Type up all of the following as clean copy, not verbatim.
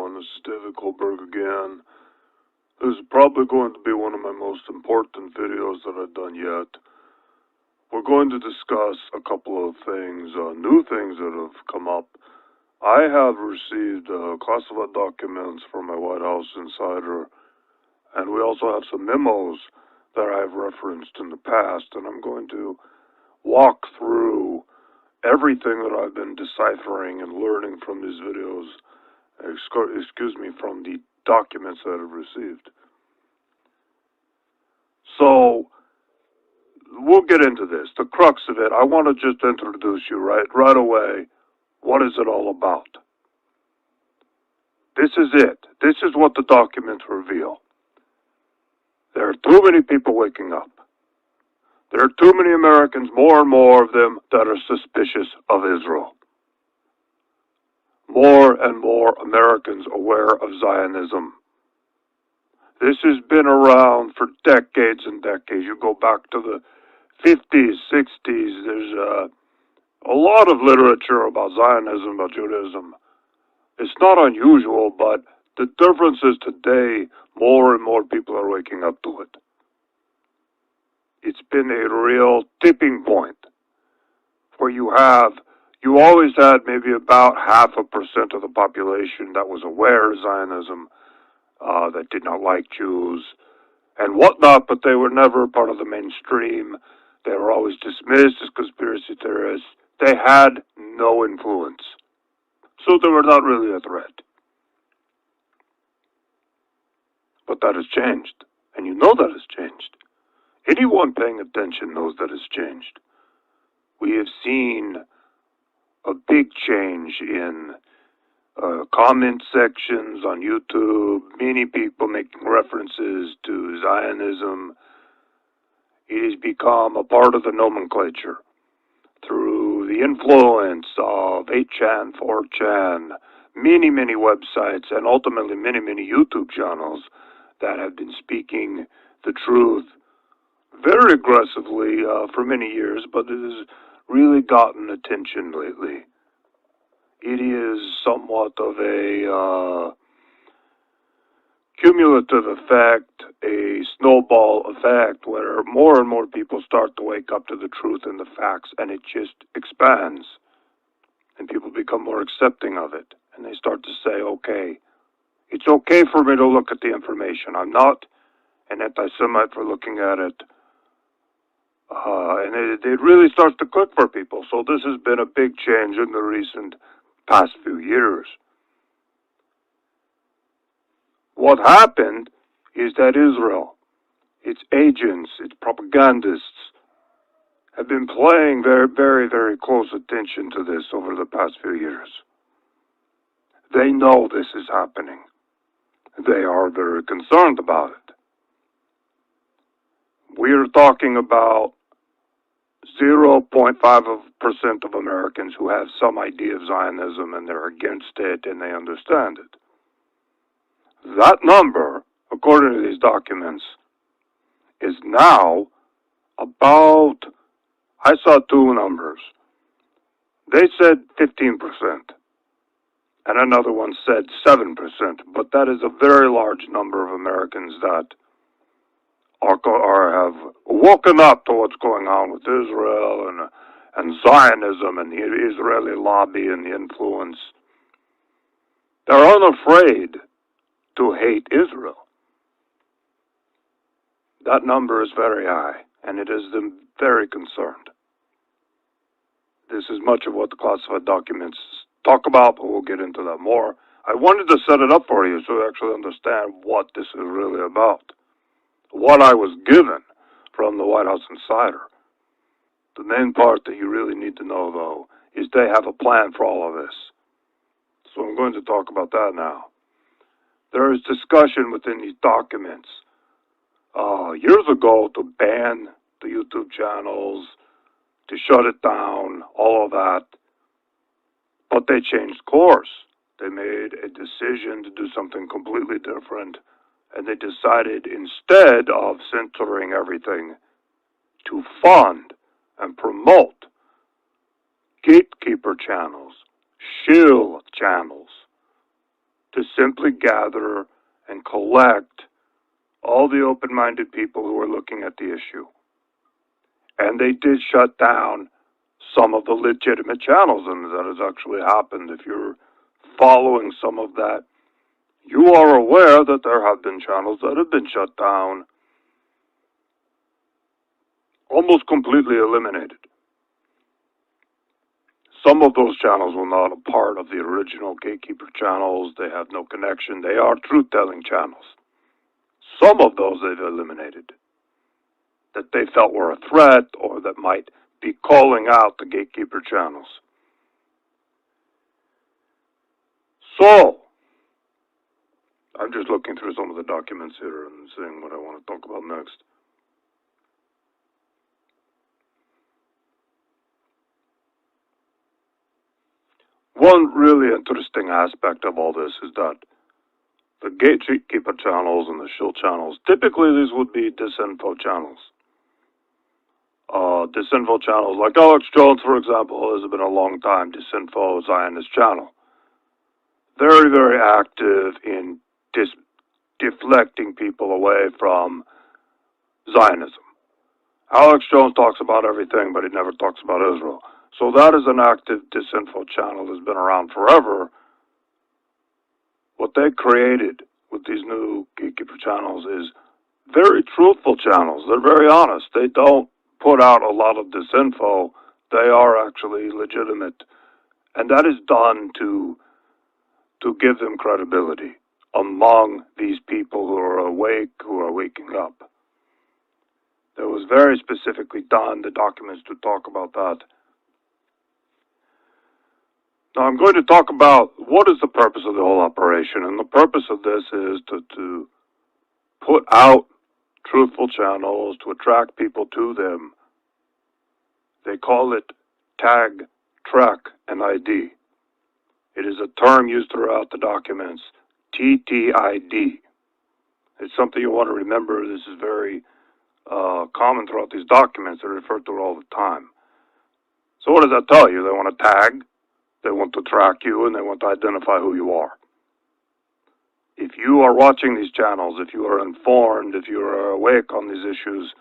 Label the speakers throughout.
Speaker 1: everyone. This is David Goldberg again. This is probably going to be one of my most important videos that I've done yet. We're going to discuss a couple of things, new things that have come up. I have received classified documents from my White House insider, and we also have some memos that I've referenced in the past, and I'm going to walk through everything that I've been deciphering and learning from these videos, from the documents that I've received. So, we'll get into this. The crux of it, I want to just introduce you right away. What is it all about? This is it. This is what the documents reveal. There are too many people waking up. There are too many Americans, more and more of them, that are suspicious of Israel. More and more Americans aware of Zionism. This has been around for decades and decades. You go back to the 50s, 60s, there's a lot of literature about Zionism, about Judaism. It's not unusual, but the difference is today, more and more people are waking up to it. It's been a real tipping point where you always had maybe about 0.5% of the population that was aware of Zionism, that did not like Jews and whatnot, but they were never part of the mainstream. They were always dismissed as conspiracy theorists. They had no influence. So they were not really a threat. But that has changed. And you know that has changed. Anyone paying attention knows that has changed. We have seen a big change in comment sections on YouTube, many people making references to Zionism. It has become a part of the nomenclature through the influence of 8chan, 4chan, many websites, and ultimately many YouTube channels that have been speaking the truth very aggressively for many years, but it has really gotten attention lately. It is somewhat of a cumulative effect, a snowball effect, where more and more people start to wake up to the truth and the facts, and it just expands, and people become more accepting of it, and they start to say, okay, it's okay for me to look at the information. I'm not an anti-Semite for looking at it. And it really starts to click for people. So this has been a big change in the recent past few years. What happened is that Israel, its agents, its propagandists, have been paying very close attention to this over the past few years. They know this is happening. They are very concerned about it. We are talking about 0.5% of Americans who have some idea of Zionism and they're against it and they understand it. That number, according to these documents, is now about, I saw two numbers. They said 15%, and another one said 7%, but that is a very large number of Americans that have woken up to what's going on with Israel and Zionism and the Israeli lobby and the influence. They're unafraid to hate Israel. That number is very high, and it has them very concerned. This is much of what the classified documents talk about, but we'll get into that more. I wanted to set it up for you so you actually understand what this is really about. What I was given from the White House insider. The main part that you really need to know, though, is they have a plan for all of this. So I'm going to talk about that now. There is discussion within these documents years ago to ban the YouTube channels, to shut it down, all of that. But they changed course. They made a decision to do something completely different. And they decided, instead of censoring everything, to fund and promote gatekeeper channels, shill channels, to simply gather and collect all the open-minded people who are looking at the issue. And they did shut down some of the legitimate channels, and that has actually happened. If you're following some of that, you are aware that there have been channels that have been shut down, almost completely eliminated. Some of those channels were not a part of the original Gatekeeper channels. They have no connection. They are truth-telling channels. Some of those they've eliminated that they felt were a threat or that might be calling out the Gatekeeper channels. So, I'm just looking through some of the documents here and seeing what I want to talk about next. One really interesting aspect of all this is that the Gatekeeper channels and the shield channels, typically these would be disinfo channels. Disinfo channels, like Alex Jones, for example, has been a long time disinfo Zionist channel. Very, very active in deflecting people away from Zionism. Alex Jones talks about everything, but he never talks about Israel. So that is an active disinfo channel that's been around forever. What they created with these new Gatekeeper channels is very truthful channels. They're very honest. They don't put out a lot of disinfo. They are actually legitimate. And that is done to give them credibility among these people who are awake, who are waking up. It was very specifically done, the documents to talk about that. Now I'm going to talk about what is the purpose of the whole operation, and the purpose of this is to put out truthful channels, to attract people to them. They call it tag, track, and ID. It is a term used throughout the documents, TTID. It's something you want to remember. This is very common throughout these documents. They're referred to it all the time. So what does that tell you? They want to tag, they want to track you, and they want to identify who you are. If you are watching these channels, if you are informed, if you are awake on these issues,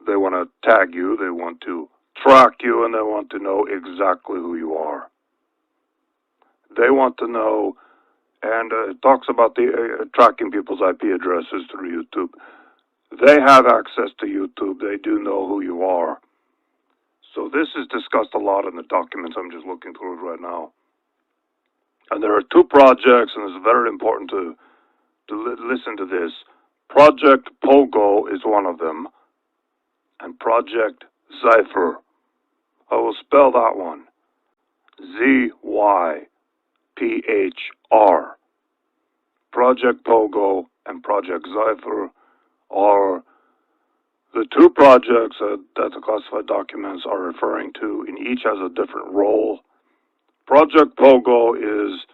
Speaker 1: they want to tag you, they want to track you, and they want to know exactly who you are. They want to know, and it talks about the tracking people's IP addresses through YouTube. They have access to YouTube. They do know who you are. So this is discussed a lot in the documents. I'm just looking through it right now. And there are two projects, and it's very important to listen to this. Project Pogo is one of them, and Project Zypher. I will spell that one. ZYPHR. Project Pogo and Project Zypher are the two projects that the classified documents are referring to, and each has a different role. Project Pogo is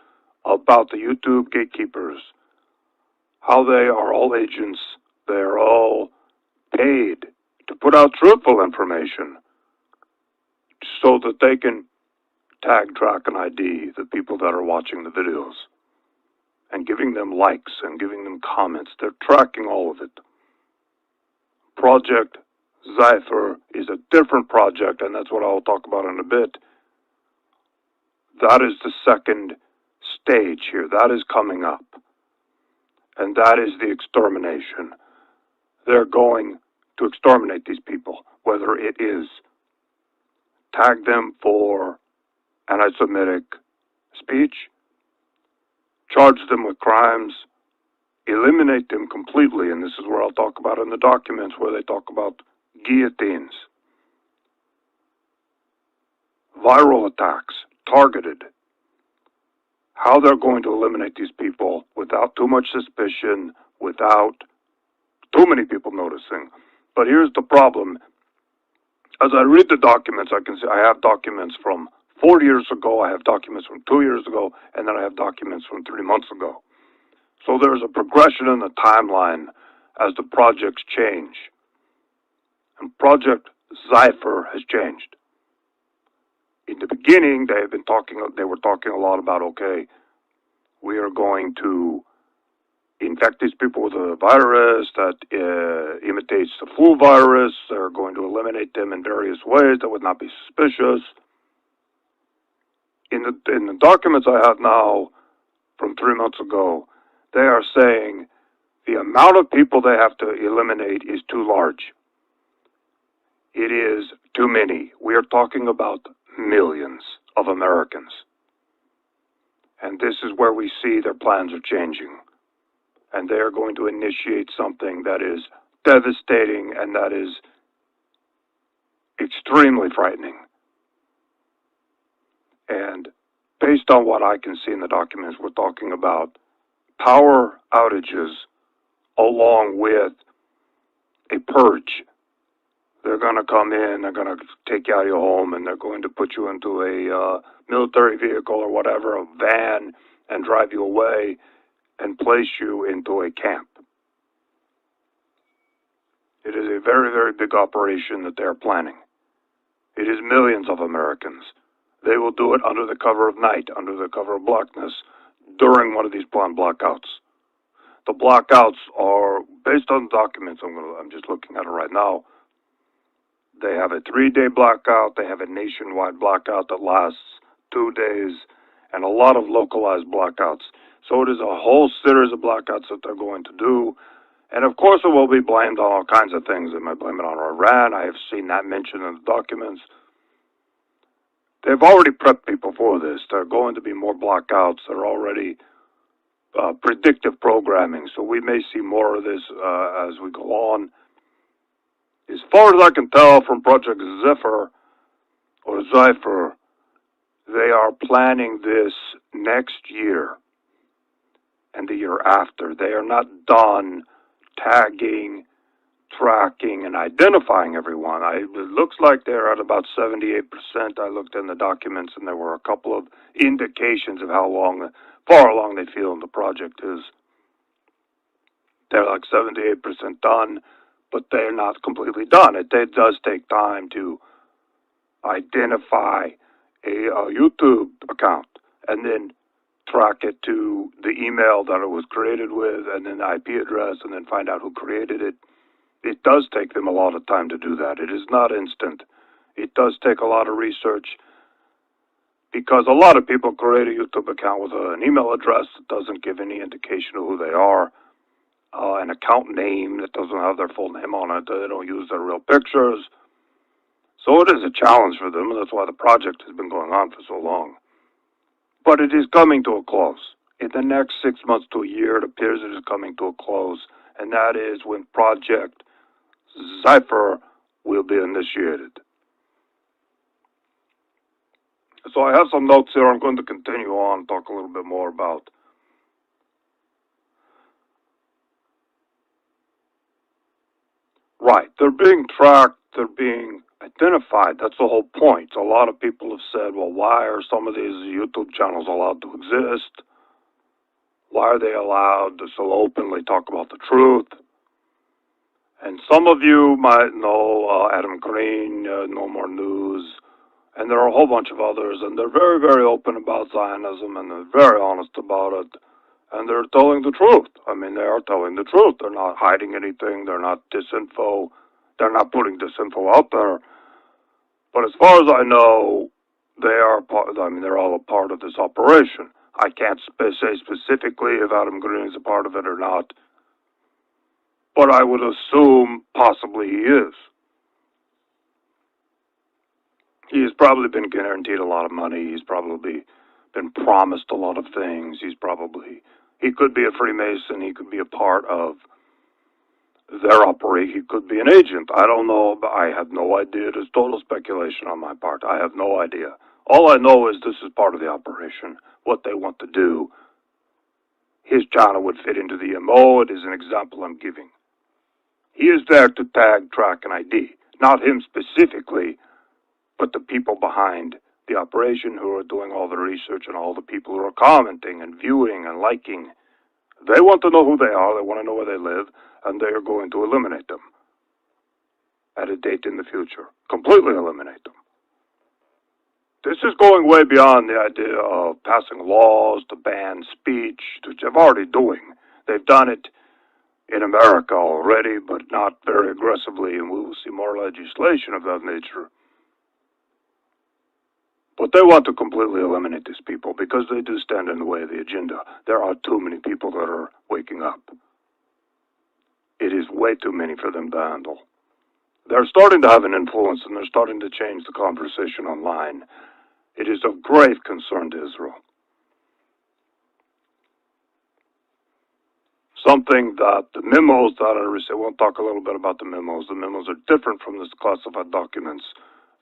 Speaker 1: about the YouTube gatekeepers, how they are all agents. They are all paid to put out truthful information so that they can tag, track, and ID the people that are watching the videos and giving them likes and giving them comments. They're tracking all of it. Project Zypher is a different project, and that's what I'll talk about in a bit. That is the second stage here. That is coming up. And that is the extermination. They're going to exterminate these people, whether it is tag them for anti-Semitic speech, charge them with crimes, eliminate them completely, and this is where I'll talk about in the documents where they talk about guillotines, viral attacks, targeted, how they're going to eliminate these people without too much suspicion, without too many people noticing. But here's the problem. As I read the documents, I can see I have documents from 4 years ago, I have documents from 2 years ago, and then I have documents from 3 months ago. So there's a progression in the timeline as the projects change. And Project Zypher has changed. In the beginning, they were talking a lot about, okay, We are going to infect these people with a virus that imitates the flu virus. They're going to eliminate them in various ways that would not be suspicious. In the documents I have now from 3 months ago, they are saying the amount of people they have to eliminate is too large. It is too many. We are talking about millions of Americans. And this is where we see their plans are changing. And they are going to initiate something that is devastating and that is extremely frightening. And based on what I can see in the documents, we're talking about power outages along with a purge. They're going to come in, they're going to take you out of your home, and they're going to put you into a military vehicle or whatever, a van, and drive you away and place you into a camp. It is a very, very big operation that they're planning. It is millions of Americans. They will do it under the cover of night, under the cover of blackness, during one of these planned blackouts. The blackouts are, based on documents, I'm just looking at it right now, they have a 3-day blackout, they have a nationwide blackout that lasts 2 days, and a lot of localized blackouts. So it is a whole series of blackouts that they're going to do. And of course it will be blamed on all kinds of things. They might blame it on Iran. I have seen that mentioned in the documents. They've already prepped people for this. There are going to be more blackouts. They're already predictive programming. So we may see more of this as we go on. As far as I can tell from Project Zephyr, or Zephyr, they are planning this next year and the year after. They are not done tagging, tracking, and identifying everyone. It looks like they're at about 78%. I looked in the documents, and there were a couple of indications of how far along they feel the project is. They're like 78% done, but they're not completely done. It does take time to identify a YouTube account and then track it to the email that it was created with and then the IP address and then find out who created it. It does take them a lot of time to do that. It is not instant. It does take a lot of research because a lot of people create a YouTube account with an email address that doesn't give any indication of who they are, an account name that doesn't have their full name on it. They don't use their real pictures. So it is a challenge for them, and that's why the project has been going on for so long. But it is coming to a close. In the next 6 months to a year, it appears it is coming to a close, and that is when Project Zephyr will be initiated. So I have some notes here. I'm going to continue on, talk a little bit more about right. They're being tracked. They're being identified. That's the whole point. A lot of people have said, well, why are some of these YouTube channels allowed to exist? Why are they allowed to so openly talk about the truth? And some of you might know Adam Green, No More News, and there are a whole bunch of others, and they're very, very open about Zionism, and they're very honest about it, and they're telling the truth. I mean, they are telling the truth. They're not hiding anything. They're not disinfo. They're not putting disinfo out there. But as far as I know, they're all a part of this operation. I can't say specifically if Adam Green is a part of it or not, but I would assume possibly he is. He has probably been guaranteed a lot of money. He's probably been promised a lot of things. He could be a Freemason. He could be a part of their operation. He could be an agent. I don't know. I have no idea. It is total speculation on my part. I have no idea. All I know is this is part of the operation, what they want to do. His channel would fit into the MO. It is an example I'm giving. He is there to tag, track, and ID. Not him specifically, but the people behind the operation who are doing all the research and all the people who are commenting and viewing and liking. They want to know who they are. They want to know where they live, and they are going to eliminate them at a date in the future. Completely eliminate them. This is going way beyond the idea of passing laws to ban speech which they're already doing. They've done it in America already, but not very aggressively, and we will see more legislation of that nature. But they want to completely eliminate these people because they do stand in the way of the agenda. There are too many people that are waking up. It is way too many for them to handle. They're starting to have an influence, and they're starting to change the conversation online. It is of grave concern to Israel. Something that the memos that I received, we'll talk a little bit about the memos. The memos are different from the classified documents.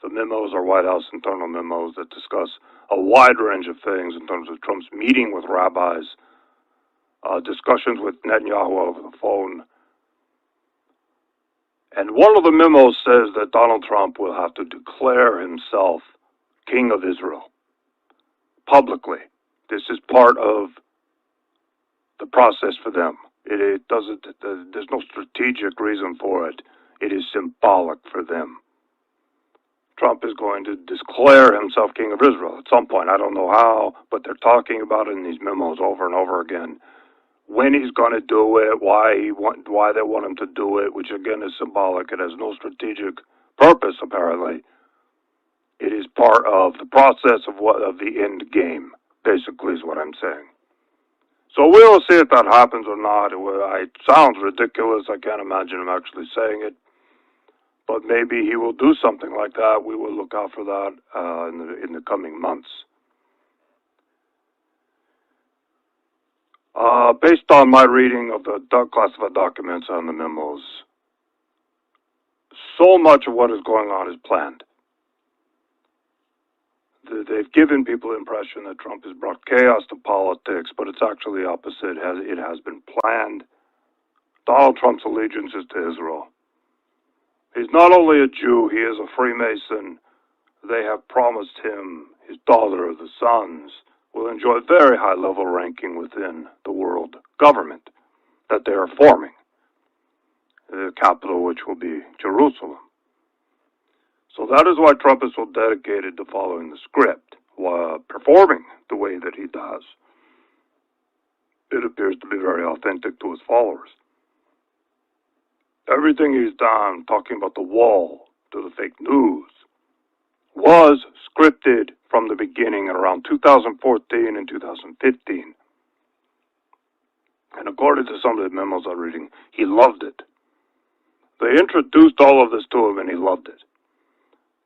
Speaker 1: The memos are White House internal memos that discuss a wide range of things in terms of Trump's meeting with rabbis, discussions with Netanyahu over the phone. And one of the memos says that Donald Trump will have to declare himself king of Israel publicly. This is part of the process for them. It doesn't. There's no strategic reason for it. It is symbolic for them. Trump is going to declare himself king of Israel at some point. I don't know how, but they're talking about it in these memos over and over again. When he's going to do it, why they want him to do it, which again is symbolic. It has no strategic purpose, apparently. It is part of the process of the end game, basically, is what I'm saying. So we will see if that happens or not. It sounds ridiculous. I can't imagine him actually saying it. But maybe he will do something like that. We will look out for that in the coming months. Based on my reading of the classified documents and the memos, so much of what is going on is planned. They've given people the impression that Trump has brought chaos to politics, but it's actually the opposite. It has been planned. Donald Trump's allegiance is to Israel. He's not only a Jew, he is a Freemason. They have promised him, his daughter, the sons, will enjoy very high-level ranking within the world government that they are forming, the capital which will be Jerusalem. So that is why Trump is so dedicated to following the script, while performing the way that he does. It appears to be very authentic to his followers. Everything he's done, talking about the wall to the fake news, was scripted from the beginning at around 2014 and 2015. And according to some of the memos I'm reading, he loved it. They introduced all of this to him and he loved it.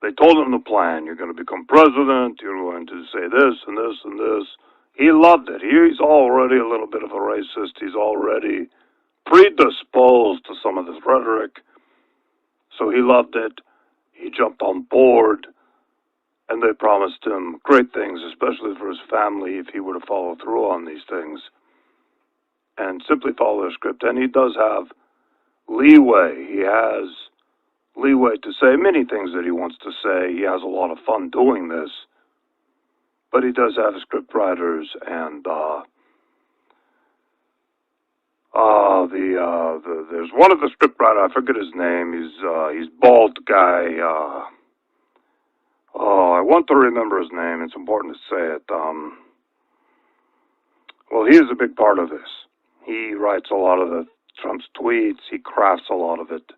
Speaker 1: They told him the plan. You're going to become president. You're going to say this and this and this. He loved it. He's already a little bit of a racist. He's already predisposed to some of this rhetoric. So he loved it. He jumped on board. And they promised him great things, especially for his family, if he were to follow through on these things and simply follow their script. And he does have leeway. He has leeway to say many things that he wants to say. He has a lot of fun doing this. But he does have script writers, and there's one of the script writers, I forget his name. He's bald guy. I want to remember his name. It's important to say it. Well, he is a big part of this. He writes a lot of Trump's tweets. He crafts a lot of it.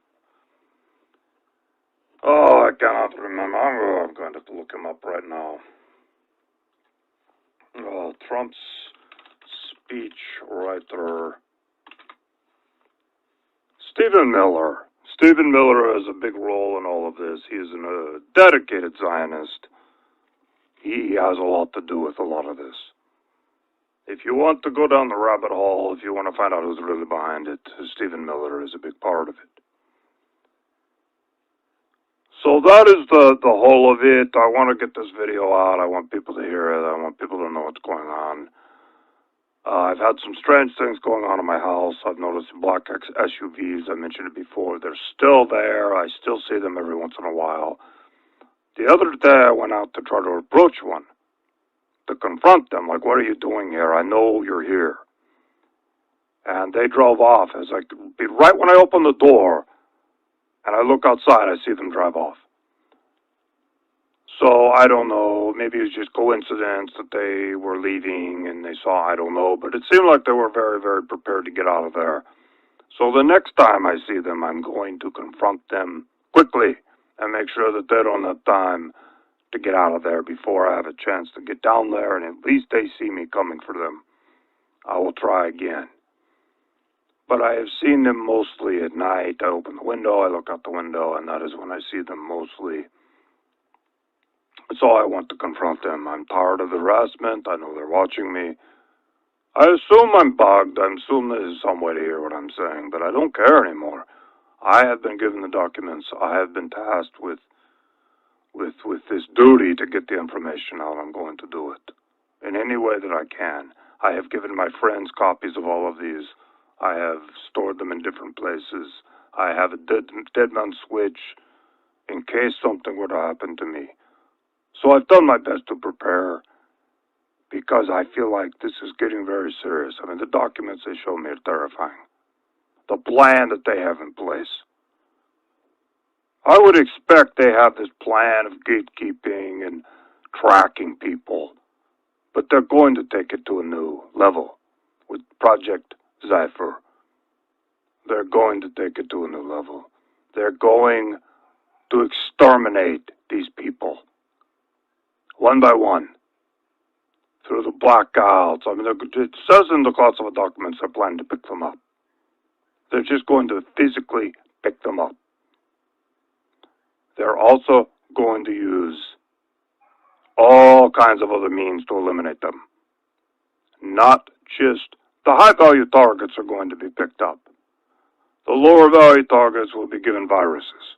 Speaker 1: Oh, I cannot remember. I'm going to have to look him up right now. Trump's speech writer, Stephen Miller. Stephen Miller has a big role in all of this. He is a dedicated Zionist. He has a lot to do with a lot of this. If you want to go down the rabbit hole, if you want to find out who's really behind it, Stephen Miller is a big part of it. So that is the whole of it. I want to get this video out. I want people to hear it. I want people to know what's going on. I've had some strange things going on in my house. I've noticed black SUVs. I mentioned it before. They're still there. I still see them every once in a while. The other day, I went out to try to approach one, to confront them. Like, what are you doing here? I know you're here. And they drove off. As right when I opened the door, and I look outside, I see them drive off. So I don't know. Maybe it was just coincidence that they were leaving and they saw. I don't know. But it seemed like they were very, very prepared to get out of there. So the next time I see them, I'm going to confront them quickly and make sure that they don't have time to get out of there before I have a chance to get down there, and at least they see me coming for them. I will try again. But I have seen them mostly at night. I open the window, I look out the window, and that is when I see them mostly. So I want to confront them. I'm tired of the harassment. I know they're watching me. I assume I'm bugged. I assume there's some way to hear what I'm saying, but I don't care anymore. I have been given the documents. I have been tasked with this duty to get the information out. I'm going to do it in any way that I can. I have given my friends copies of all of these. I have stored them in different places. I have a dead man switch in case something were to happen to me. So I've done my best to prepare because I feel like this is getting very serious. I mean, the documents they show me are terrifying. The plan that they have in place. I would expect they have this plan of gatekeeping and tracking people, but they're going to take it to a new level with Project Zephyr. They're going to take it to a new level. They're going to exterminate these people one by one through the blackouts. I mean, it says in the classified documents they're planning to pick them up. They're just going to physically pick them up. They're also going to use all kinds of other means to eliminate them. Not just the high-value targets are going to be picked up. The lower-value targets will be given viruses,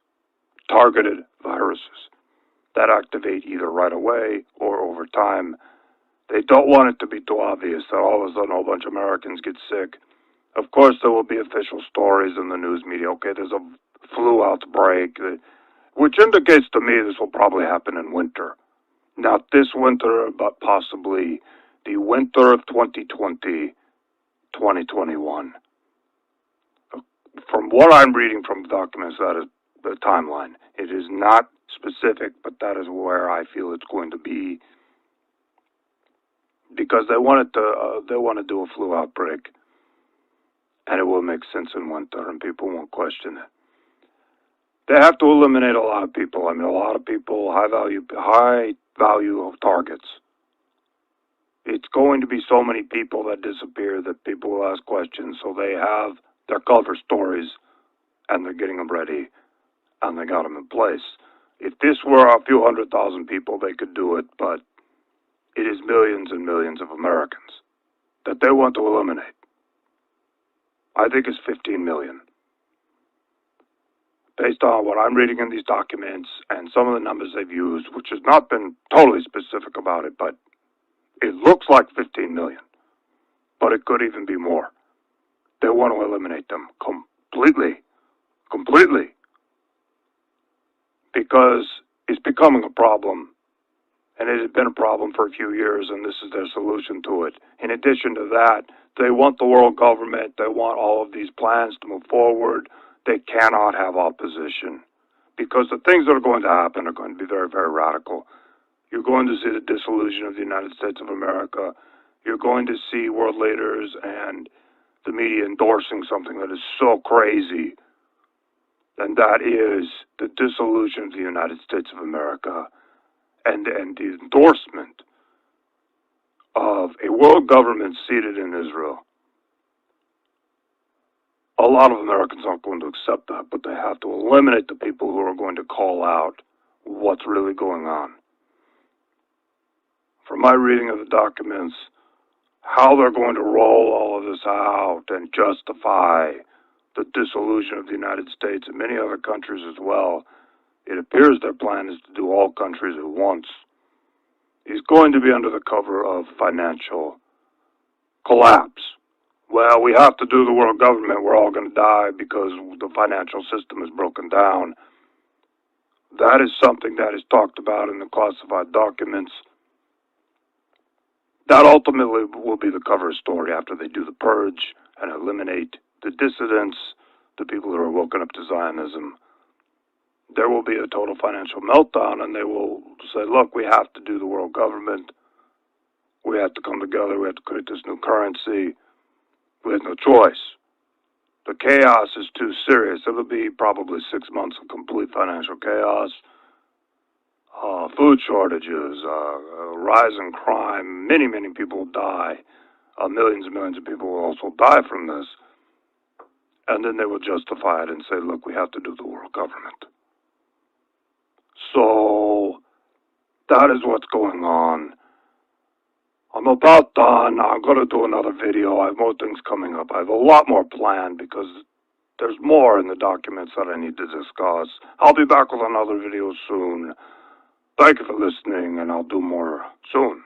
Speaker 1: targeted viruses, that activate either right away or over time. They don't want it to be too obvious that all of a sudden a whole bunch of Americans get sick. Of course, there will be official stories in the news media. Okay, there's a flu outbreak, which indicates to me this will probably happen in winter. Not this winter, but possibly the winter of 2020, 2021. From what I'm reading from the documents, that is the timeline. It is not specific, but that is where I feel it's going to be, because they want to do a flu outbreak, and it will make sense in winter, and people won't question it. They have to eliminate a lot of people. I mean, a lot of people, high value of targets. It's going to be so many people that disappear that people will ask questions, so they have their cover stories, and they're getting them ready, and they got them in place. If this were a few 100,000 people, they could do it, but it is millions and millions of Americans that they want to eliminate. I think it's 15 million. Based on what I'm reading in these documents and some of the numbers they've used, which has not been totally specific about it, but it looks like 15 million. But it could even be more. They want to eliminate them completely. Completely. Because it's becoming a problem. And it has been a problem for a few years, and this is their solution to it. In addition to that, they want the world government, they want all of these plans to move forward. They cannot have opposition, because the things that are going to happen are going to be very, very radical. You're going to see the dissolution of the United States of America. You're going to see world leaders and the media endorsing something that is so crazy, and that is the dissolution of the United States of America and the endorsement of a world government seated in Israel. A lot of Americans aren't going to accept that, but they have to eliminate the people who are going to call out what's really going on. From my reading of the documents, how they're going to roll all of this out and justify the dissolution of the United States and many other countries as well, it appears their plan is to do all countries at once. Is going to be under the cover of financial collapse. Well, we have to do the world government. We're all going to die because the financial system is broken down. That is something that is talked about in the classified documents. That ultimately will be the cover story after they do the purge and eliminate the dissidents, the people who are woken up to Zionism. there will be a total financial meltdown, and they will say, look, we have to do the world government. We have to come together. We have to create this new currency. We have no choice. The chaos is too serious. It'll be probably 6 months of complete financial chaos, food shortages, rise in crime. Many, many people die. Millions and millions of people will also die from this. And then they will justify it and say, look, we have to do the world government. So that is what's going on. I'm about done. I'm going to do another video. I have more things coming up. I have a lot more planned because there's more in the documents that I need to discuss. I'll be back with another video soon. Thank you for listening, and I'll do more soon.